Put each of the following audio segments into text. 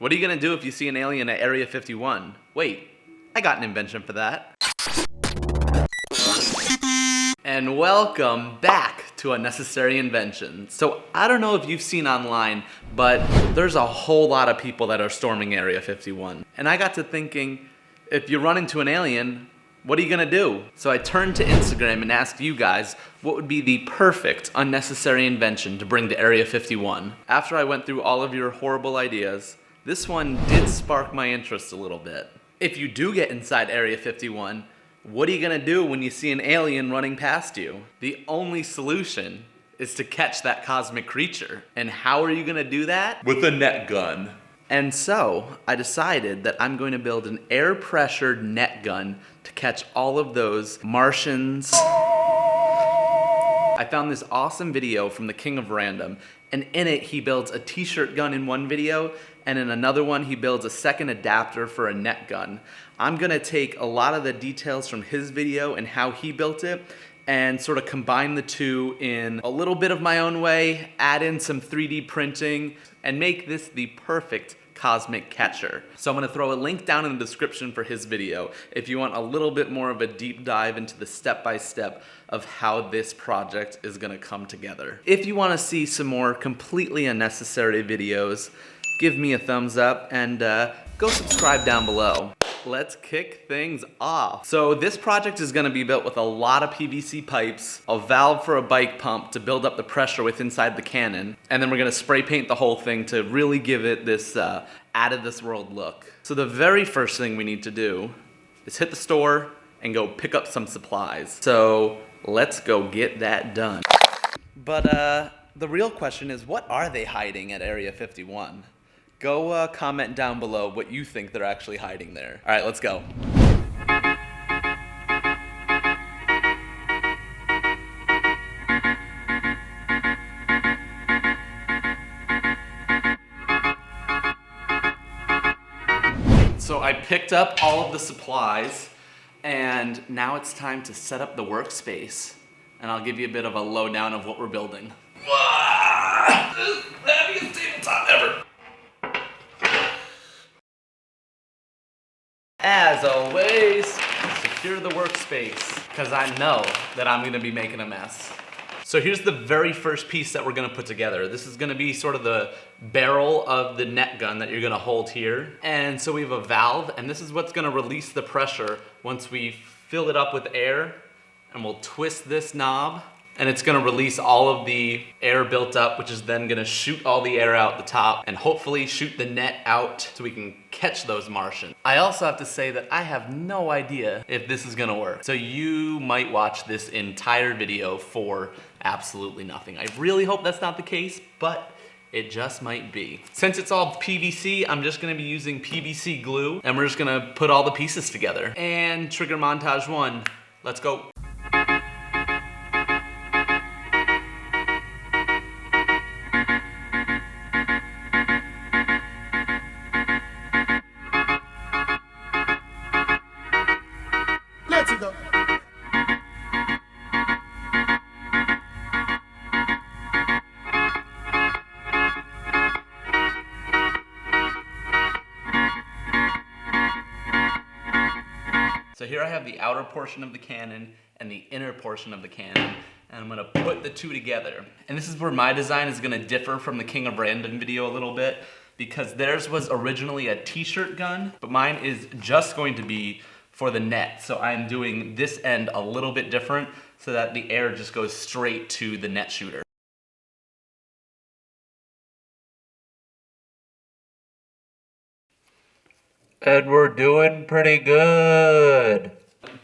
What are you gonna do if you see an alien at Area 51? Wait, I got an invention for that. And welcome back to Unnecessary Inventions. So I don't know if you've seen online, but there's a whole lot of people that are storming Area 51. And I got to thinking, if you run into an alien, what are you gonna do? So I turned to Instagram and asked you guys what would be the perfect unnecessary invention to bring to Area 51. After I went through all of your horrible ideas, this one did spark my interest a little bit. If you do get inside Area 51, what are you gonna do when you see an alien running past you? The only solution is to catch that cosmic creature. And how are you gonna do that? With a net gun. And so, I decided that I'm going to build an air-pressured net gun to catch all of those Martians. I found this awesome video from the King of Random, and in it he builds a t-shirt gun in one video, and in another one he builds a second adapter for a net gun. I'm gonna take a lot of the details from his video and how he built it, and sort of combine the two in a little bit of my own way, add in some 3D printing, and make this the perfect cosmic catcher. So I'm gonna throw a link down in the description for his video if you want a little bit more of a deep dive into the step-by-step of how this project is gonna come together. If you wanna see some more completely unnecessary videos, give me a thumbs up and go subscribe down below. Let's kick things off. So this project is gonna be built with a lot of PVC pipes, a valve for a bike pump to build up the pressure with inside the cannon, and then we're gonna spray paint the whole thing to really give it this out of this world look. So the very first thing we need to do is hit the store and go pick up some supplies. So let's go get that done. But the real question is, what are they hiding at Area 51? Go comment down below what you think they're actually hiding there. All right, let's go. So I picked up all of the supplies, and now it's time to set up the workspace. And I'll give you a bit of a lowdown of what we're building. Wow, this is the heaviest tabletop ever. As always, secure the workspace, because I know that I'm gonna be making a mess. So here's the very first piece that we're gonna put together. This is gonna be sort of the barrel of the net gun that you're gonna hold here. And so we have a valve, and this is what's gonna release the pressure once we fill it up with air, and we'll twist this knob, and it's gonna release all of the air built up, which is then gonna shoot all the air out the top and hopefully shoot the net out so we can catch those Martians. I also have to say that I have no idea if this is gonna work. So you might watch this entire video for absolutely nothing. I really hope that's not the case, but it just might be. Since it's all PVC, I'm just gonna be using PVC glue, and we're just gonna put all the pieces together. And trigger montage one, let's go. So here I have the outer portion of the cannon and the inner portion of the cannon, and I'm gonna put the two together. And this is where my design is gonna differ from the King of Random video a little bit, because theirs was originally a t-shirt gun, but mine is just going to be for the net. So I'm doing this end a little bit different so that the air just goes straight to the net shooter. And we're doing pretty good.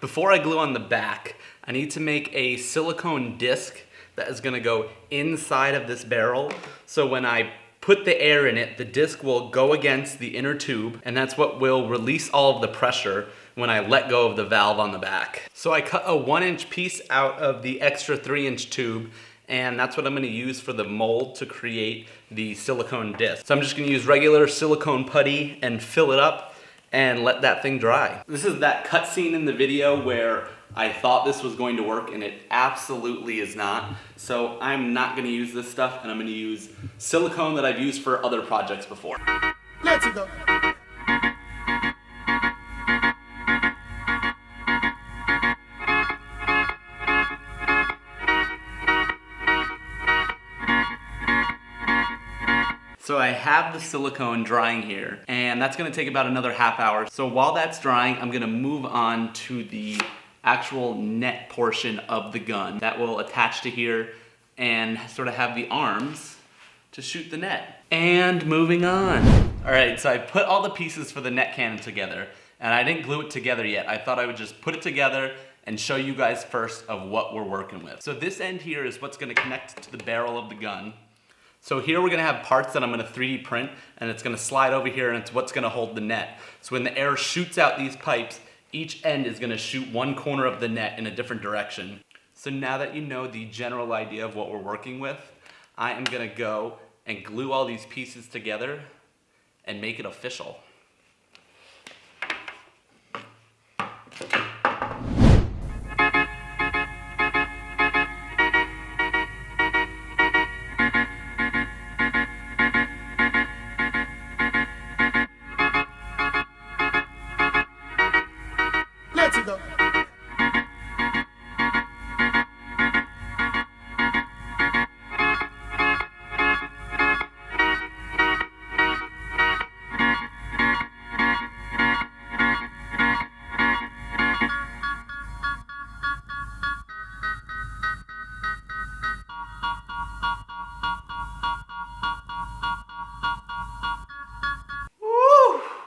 Before I glue on the back, I need to make a silicone disc that is gonna go inside of this barrel. So when I put the air in it, the disc will go against the inner tube, and that's what will release all of the pressure when I let go of the valve on the back. So I cut a 1-inch piece out of the extra 3-inch tube, and that's what I'm gonna use for the mold to create the silicone disc. So I'm just gonna use regular silicone putty and fill it up and let that thing dry. This is that cutscene in the video where I thought this was going to work and it absolutely is not. So I'm not gonna use this stuff, and I'm gonna use silicone that I've used for other projects before. Let's go. So I have the silicone drying here, and that's gonna take about another half hour. So while that's drying, I'm gonna move on to the actual net portion of the gun that will attach to here and sort of have the arms to shoot the net. And moving on. All right, so I put all the pieces for the net cannon together, and I didn't glue it together yet. I thought I would just put it together and show you guys first of what we're working with. So this end here is what's gonna connect to the barrel of the gun. So here we're gonna have parts that I'm gonna 3D print, and it's gonna slide over here, and it's what's gonna hold the net. So when the air shoots out these pipes, each end is gonna shoot one corner of the net in a different direction. So now that you know the general idea of what we're working with, I am gonna go and glue all these pieces together and make it official. Let's go.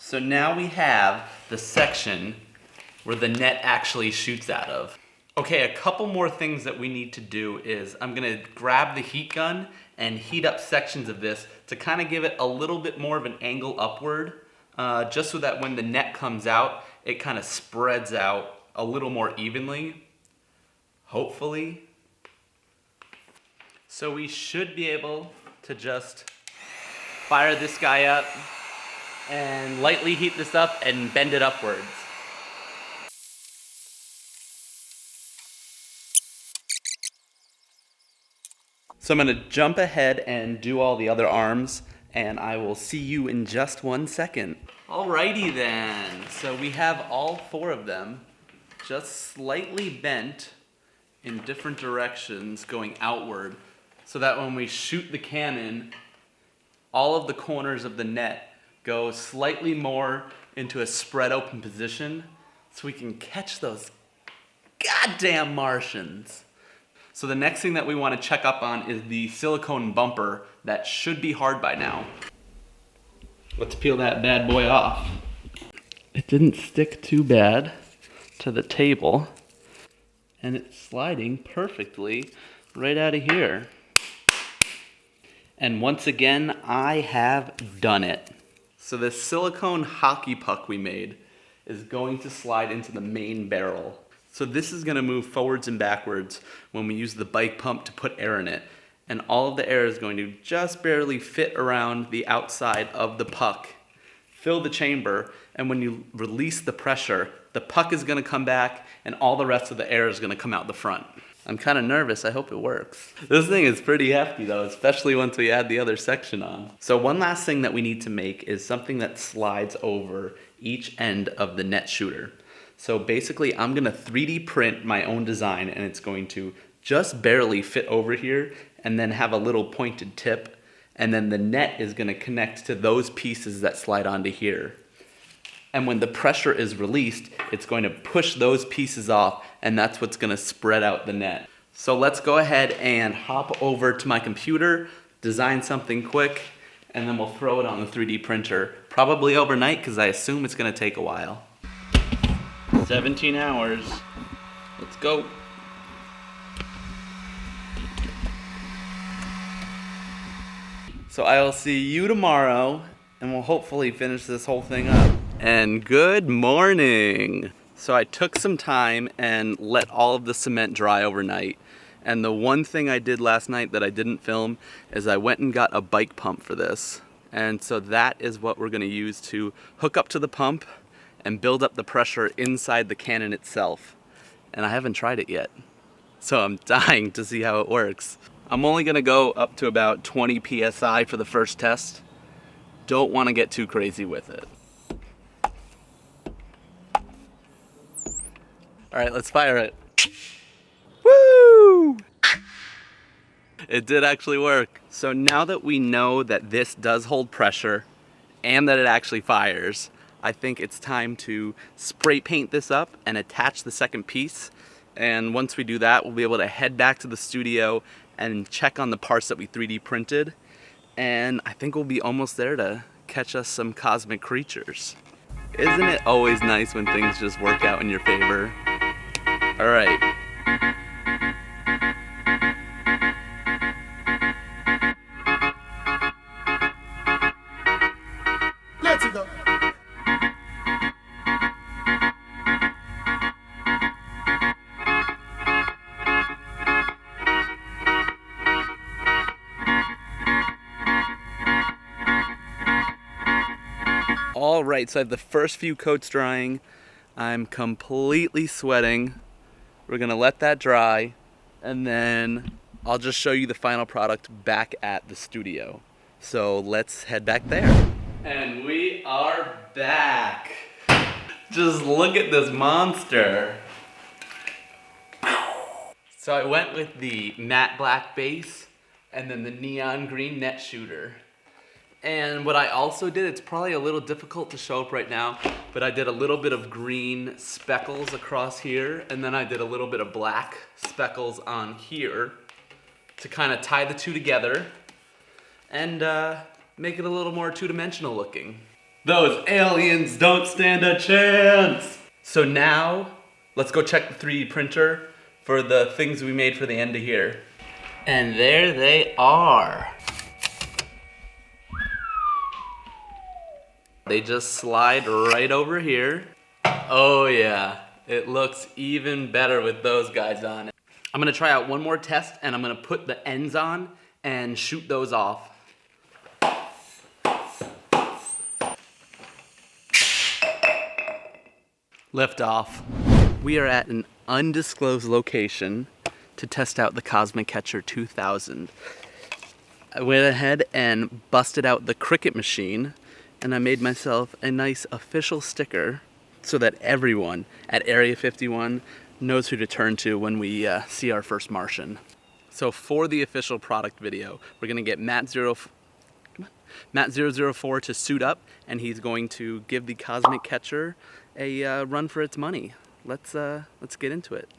So now we have the section where the net actually shoots out of. Okay, a couple more things that we need to do is I'm gonna grab the heat gun and heat up sections of this to kind of give it a little bit more of an angle upward, just so that when the net comes out, it kind of spreads out a little more evenly, hopefully. So we should be able to just fire this guy up and lightly heat this up and bend it upwards. So I'm gonna jump ahead and do all the other arms, and I will see you in just 1 second. Alrighty then, so we have all 4 of them just slightly bent in different directions going outward, so that when we shoot the cannon, all of the corners of the net go slightly more into a spread open position so we can catch those goddamn Martians. So the next thing that we want to check up on is the silicone bumper that should be hard by now. Let's peel that bad boy off. It didn't stick too bad to the table, and it's sliding perfectly right out of here. And once again, I have done it. So this silicone hockey puck we made is going to slide into the main barrel. So this is gonna move forwards and backwards when we use the bike pump to put air in it. And all of the air is going to just barely fit around the outside of the puck, fill the chamber, and when you release the pressure, the puck is gonna come back and all the rest of the air is gonna come out the front. I'm kind of nervous, I hope it works. This thing is pretty hefty though, especially once we add the other section on. So one last thing that we need to make is something that slides over each end of the net shooter. So basically I'm gonna 3D print my own design, and it's going to just barely fit over here and then have a little pointed tip, and then the net is gonna connect to those pieces that slide onto here. And when the pressure is released, it's going to push those pieces off, and that's what's gonna spread out the net. So let's go ahead and hop over to my computer, design something quick, and then we'll throw it on the 3D printer. Probably overnight, because I assume it's gonna take a while. 17 hours. Let's go. So I'll see you tomorrow, and we'll hopefully finish this whole thing up. And good morning. So I took some time and let all of the cement dry overnight. And the one thing I did last night that I didn't film is I went and got a bike pump for this. And so that is what we're gonna use to hook up to the pump and build up the pressure inside the cannon itself. And I haven't tried it yet, so I'm dying to see how it works. I'm only gonna go up to about 20 PSI for the first test, don't want to get too crazy with it. All right, let's fire it. Woo! It did actually work. So now that we know that this does hold pressure and that it actually fires, I think it's time to spray paint this up and attach the second piece. And once we do that, we'll be able to head back to the studio and check on the parts that we 3D printed. And I think we'll be almost there to catch us some cosmic creatures. Isn't it always nice when things just work out in your favor? All right. Let's go. All right, so I have the first few coats drying. I'm completely sweating. We're gonna let that dry, and then I'll just show you the final product back at the studio. So let's head back there. And we are back. Just look at this monster. So I went with the matte black base and then the neon green net shooter. And what I also did, it's probably a little difficult to show up right now, but I did a little bit of green speckles across here, and then I did a little bit of black speckles on here to kind of tie the two together and make it a little more two-dimensional looking. Those aliens don't stand a chance! So now, let's go check the 3D printer for the things we made for the end of here. And there they are. They just slide right over here. Oh yeah, it looks even better with those guys on it. I'm gonna try out one more test and I'm gonna put the ends on and shoot those off. Lift off. We are at an undisclosed location to test out the Cosmic Catcher 2000. I went ahead and busted out the Cricut machine, and I made myself a nice official sticker so that everyone at Area 51 knows who to turn to when we see our first Martian. So for the official product video, we're gonna get Matt004 to suit up, and he's going to give the Cosmic Catcher a run for its money. Let's get into it.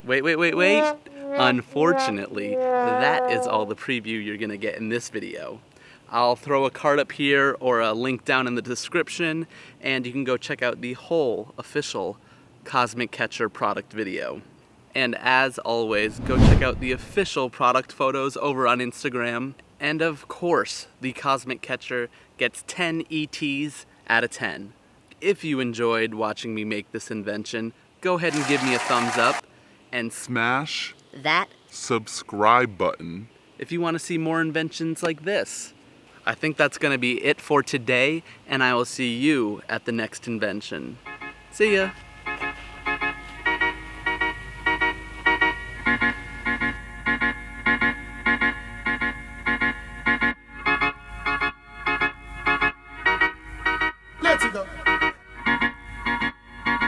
Wait. Unfortunately, that is all the preview you're gonna get in this video. I'll throw a card up here or a link down in the description, and you can go check out the whole official Cosmic Catcher product video. And as always, go check out the official product photos over on Instagram. And of course, the Cosmic Catcher gets 10 ETs out of 10. If you enjoyed watching me make this invention, go ahead and give me a thumbs up and Smash that subscribe button if you want to see more inventions like this. I think that's going to be it for today, and I will see you at the next invention. See ya!